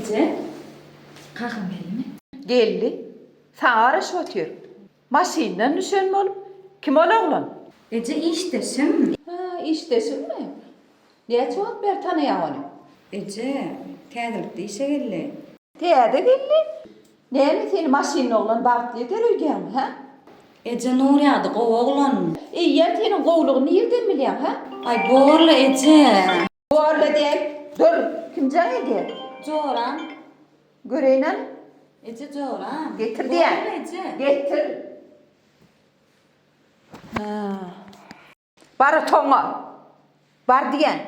Ece, kalkın gelin mi? Geldi. Sana araşıp atıyor. Maşinle nişan mı olup? Kim ol oğlan? Ece iştesin mi? Ha, iştesin mi? Niye çoğalt bir tanıyan onu? Ece, tədribde işe geldi. Teyade geldi. Ne mi seni maşinle oğlan bağıtlıya derögen mi ha? Ece Nuriyadı oğlan. İyi ya senin kovluğunu nereden biliyorsun ha? Ay borla Ece. Bu arada değil. Dur. Kim can ediyor? Coran. Göreynen. Ece Coran. Getir Borla diye. Ece. Getir. Ha. Barı tona. Bar diyen.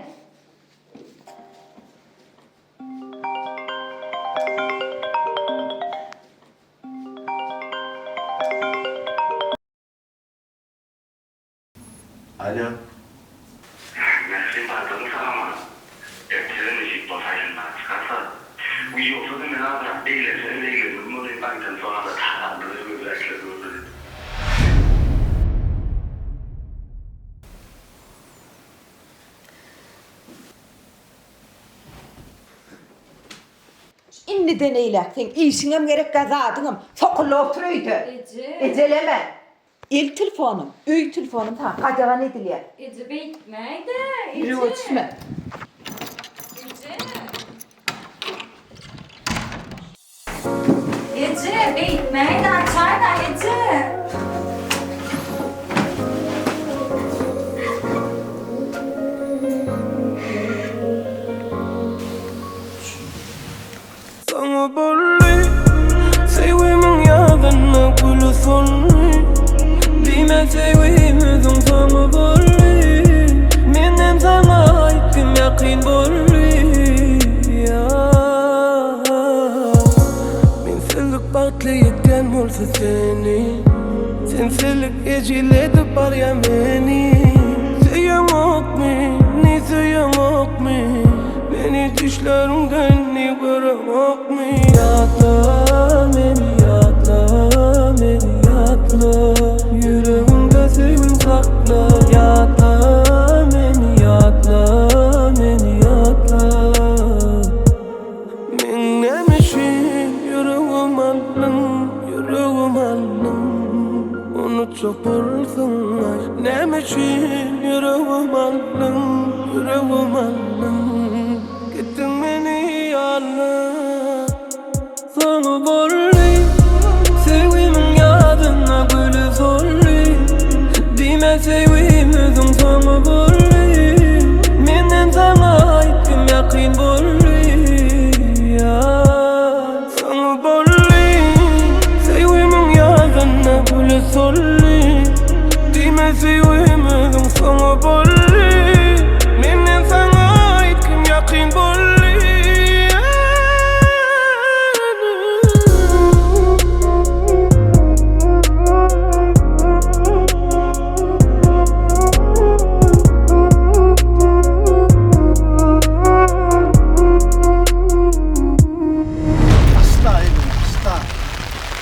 Alo. Mesleğin baktığını sağlama. Ertelerin işi basayınlar çıkarsa. Bu iyi olsa da ben bırak eğlensen eğlenir. Bunu baktığın sonra da talandırır, özellikle öldürür. İnni deneyleksin. İşine gerek kazadınım. Sokulu oturuydu. Ece. Eceleme. İl telefonum. Üy telefonum. Tamam. Kacavan ediliyor. Ece bekmeydi. Yürü uçma. Ece bekmeydi. Açar da Ece. Sana bolli Sevimim yadına gülü solli Dime sevimizim sana bolli Menem sana aytım yakin bolli Men sillik baklı yetken bolsa seni Sen sillik eciledi bar ya meni Söylemek mi, ne söylemek mi Beni düşlerimden ne göremek mi? Yatla beni yatla, beni yatla Yüreğimde sevim sakla Yatla beni yatla, beni yatla Men demişim yüreğim aldım, yüreğim aldım Onu çok bulsun ay Demişim yüreğim aldım, yüreğim aldım Gittin beni yalnız Sana borli Sevimin yadına gülü zorli Dime sevimizim sana borli Menden sana aytım yakin borli Sana borli Sevimin yadına gülü zorli Dime sevimizim sana borli Menden sana aytım yakin borli Hasta evim, hasta.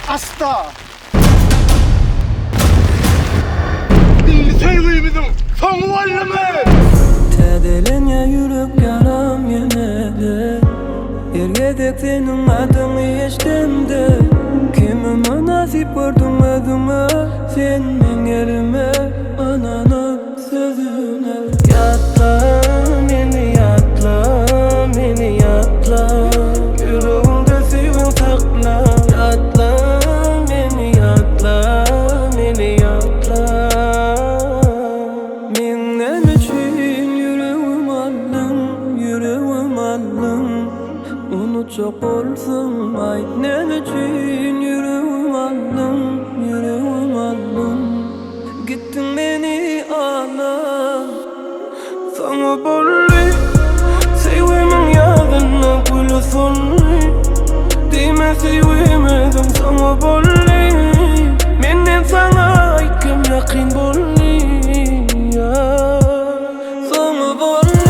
Hasta. Sevgimizin sonu var mı? Tədələnə yürüb yaram yemədə Yergədək senin adını eşdəmdə Kimimə nasip gördüm ödümə Sen men yerime ananın sözüne Yatla beni yatla, beni yatla Yüreğimde sevim sakla Yatla beni yatla, beni yatla Minnem için yüreğim aldım, yüreğim aldım Onu çok olsun ay nem için yüreğim aldım, yüreğim aldım Gittin beni ağla Sana bolli Sevimin yadına gülü solli Dime sevimizim sana bolli Menem sana aytım yakin bolli Sana bolli